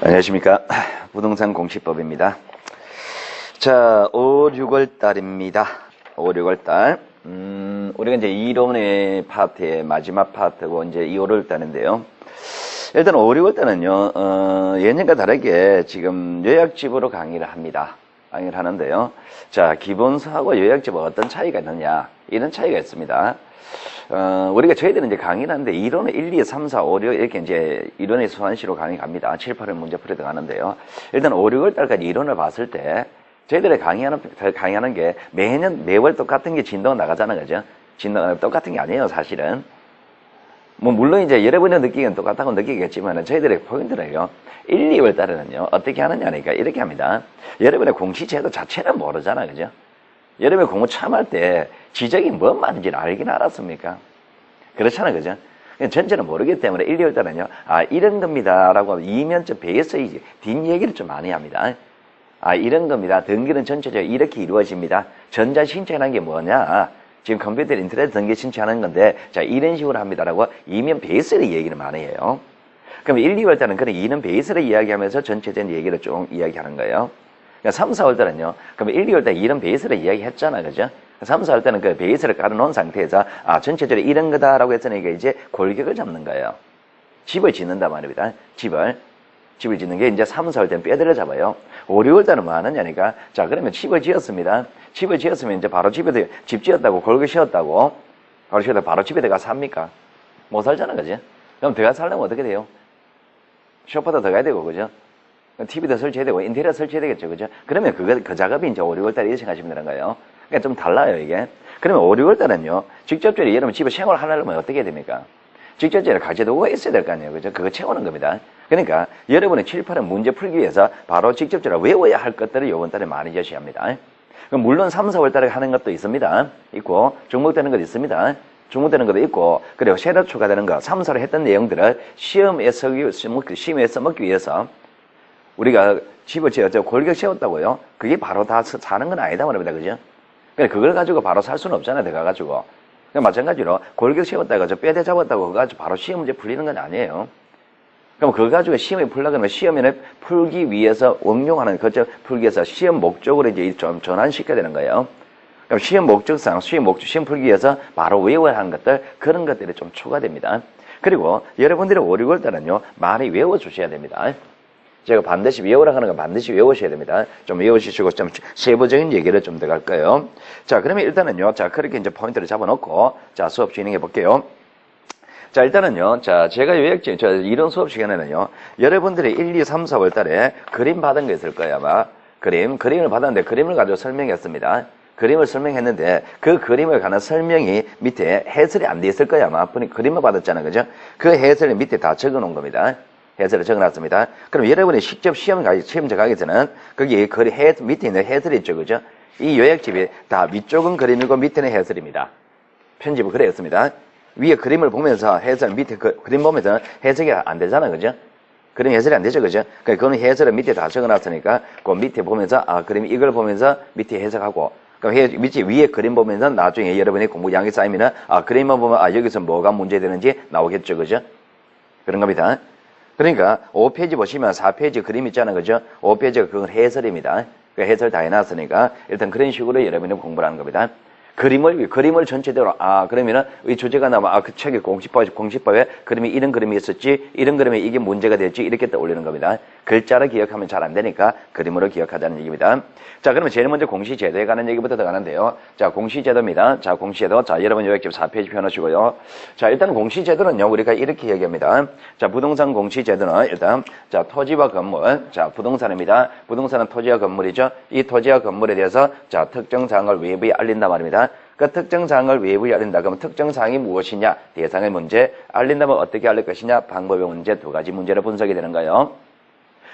안녕하십니까. 부동산 공시법입니다. 자, 5, 6월 달입니다. 5, 6월 달. 우리가 이제 이론의 파트의 마지막 파트고, 이제 2, 5월 달인데요. 일단 5, 6월 달은요, 예년과 다르게 지금 요약집으로 강의를 합니다. 강의를 하는데요. 자, 기본서하고 요약집은 어떤 차이가 있느냐. 이런 차이가 있습니다. 우리가 저희들은 이제 강의를 하는데 이론은 1, 2, 3, 4, 5, 6 이렇게 이제 이론의 소환시로 강의 갑니다. 7, 8을 문제 풀이 들어가는데요. 일단 5, 6월 달까지 이론을 봤을 때 저희들이 강의하는 게 매월 똑같은 게 진도가 나가잖아요. 그죠? 진도가 똑같은 게 아니에요, 사실은. 물론 이제 여러분의 느끼기는 똑같다고 느끼겠지만 저희들의 포인트는요. 1, 2월 달에는요. 어떻게 하느냐니까 이렇게 합니다. 여러분의 공시제도 자체는 모르잖아요. 그죠? 여러분이 공부 처음 할 때 지적이 뭔 말인지는 알긴 알았습니까? 그렇잖아요. 그죠? 전체는 모르기 때문에 1, 2월 달은요. 이런 겁니다. 라고 이면적 베이스 뒷얘기를 좀 많이 합니다. 이런 겁니다. 등기는 전체적으로 이렇게 이루어집니다. 전자신청이라는 게 뭐냐? 지금 컴퓨터 인터넷 등기 신청하는 건데, 자, 이런 식으로 합니다라고 이면 베이스를 얘기를 많이 해요. 그럼 1, 2월 달은 그런 이런 베이스를 이야기하면서 전체적인 얘기를 좀 이야기하는 거예요. 그러니까 3, 4월 달은요, 그럼 1, 2월 달 이런 베이스를 이야기했잖아. 그죠? 3, 4월 달은 그 베이스를 깔아놓은 상태에서, 전체적으로 이런 거다라고 했으니까 이제 골격을 잡는 거예요. 집을 짓는단 말입니다. 집을 짓는 게 이제 3, 4월 때는 뼈대를 잡아요. 5, 6월 달은 뭐 하느냐니까. 자, 그러면 집을 지었습니다. 집을 지었으면 이제 바로 집 지었다고, 골격 씌웠다고, 바로 집에 들어가 삽니까? 못 살잖아. 그죠? 그럼 들어가 살려면 어떻게 돼요? 쇼파도 들어가야 되고, 그죠? TV도 설치해야 되고, 인테리어 설치해야 되겠죠. 그죠? 그러면 그 작업이 이제 5, 6월 달에 예상하시면 되는 거예요. 그러니까 좀 달라요, 이게. 그러면 5, 6월 달은요, 직접적으로 여러분 집에 생활을 하려면 어떻게 해야 됩니까? 직접적으로 가져두고 있어야 될 거 아니에요. 그죠? 그거 채우는 겁니다. 그러니까 여러분의 7, 8은 문제 풀기 위해서 바로 직접적으로 외워야 할 것들을 이번 달에 많이 제시합니다. 물론 3, 4월 달에 하는 것도 있습니다. 있고, 중복되는 것도 있습니다. 중복되는 것도 있고, 그리고 새로 추가되는 거, 3, 4월 했던 내용들을 시험에 써먹기 위해서 우리가 집을 골격 세웠다고요? 그게 바로 다 사는 건 아니다 말입니다. 그죠? 그러니까 그걸 가지고 바로 살 수는 없잖아요. 내가가지고. 그러니까 마찬가지로 골격 세웠다고 뼈대 잡았다고 그거 가지고 바로 시험 문제 풀리는 건 아니에요. 그럼 그거 가지고 시험에 풀려고 하면 시험에 풀기 위해서 응용하는 거죠. 풀기 위해서 시험 목적으로 이제 좀 전환시켜야 되는 거예요. 그럼 시험 목적상, 시험 풀기 위해서 바로 외워야 하는 것들, 그런 것들이 좀 추가됩니다. 그리고 여러분들이 5, 6월 달은요, 많이 외워주셔야 됩니다. 제가 반드시 외우라고 하는 거 반드시 외우셔야 됩니다. 좀 외우시고 좀 세부적인 얘기를 좀 들어갈 거예요. 자, 그러면 일단은요, 자, 그렇게 이제 포인트를 잡아놓고, 자, 수업 진행해 볼게요. 자, 일단은요, 자, 제가 요약집, 이런 수업 시간에는요, 여러분들이 1, 2, 3, 4월 달에 그림 받은 거 있을 거예요, 아마. 그림을 받았는데 그림을 가지고 설명했습니다. 그림을 설명했는데 그 그림에 관한 설명이 밑에 해설이 안 돼 있을 거예요, 아마. 그림을 받았잖아요, 그죠? 그 해설을 밑에 다 적어 놓은 겁니다. 해설을 적어놨습니다. 그럼 여러분이 직접 시험 가기 전에는 거기 밑에 있는 해설이 있죠, 그죠? 이 요약집이 다 위쪽은 그림이고 밑에는 해설입니다. 편집을 그래 했습니다. 위에 그림을 보면서 해설, 밑에 그림 보면서 해석이 안 되잖아요, 그죠? 그림 해설이 안 되죠, 그죠? 그러니까 그건 해설을 밑에 다 적어놨으니까 그 밑에 보면서 그림 이걸 보면서 밑에 해석하고 그럼 밑에 위에 그림 보면서 나중에 여러분이 공부 양이 쌓이면은 그림만 보면 여기서 뭐가 문제되는지 나오겠죠, 그죠? 그런 겁니다. 그러니까 5페이지 보시면 4페이지 그림 있잖아요. 그죠? 5페이지가 그건 해설입니다. 그 해설 다 해놨으니까 일단 그런 식으로 여러분이 공부를 하는 겁니다. 그림을 전체적으로, 그러면은, 이 주제가 나면, 그 책에 공시법에 그림이 이런 그림이 있었지, 이런 그림에 이게 문제가 됐지, 이렇게 떠올리는 겁니다. 글자를 기억하면 잘 안 되니까 그림으로 기억하자는 얘기입니다. 자, 그러면 제일 먼저 공시제도에 관한 얘기부터 들어가는데요. 자, 공시제도입니다. 자, 공시제도. 자, 여러분 요약집 4페이지 펴놓으시고요. 자, 일단 공시제도는요, 우리가 이렇게 얘기합니다. 자, 부동산 공시제도는 일단, 자, 토지와 건물. 자, 부동산입니다. 부동산은 토지와 건물이죠. 이 토지와 건물에 대해서, 자, 특정 사항을 외부에 알린단 말입니다. 그 특정 사항을 외부에 알린다. 그러면 특정 사항이 무엇이냐? 대상의 문제. 알린다면 어떻게 알릴 것이냐? 방법의 문제. 두 가지 문제로 분석이 되는 거예요.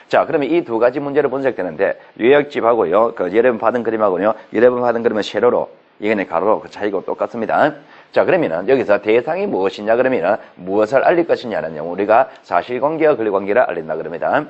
자, 그러면 이 두 가지 문제로 분석되는데, 요약집하고요, 여러분 받은 그림하고요, 여러분 받은 그림은 세로로, 이거는 가로로, 그 차이가 똑같습니다. 자, 그러면은 여기서 대상이 무엇이냐? 그러면은 무엇을 알릴 것이냐는 우리가 사실관계와 권리관계를 알린다 그럽니다.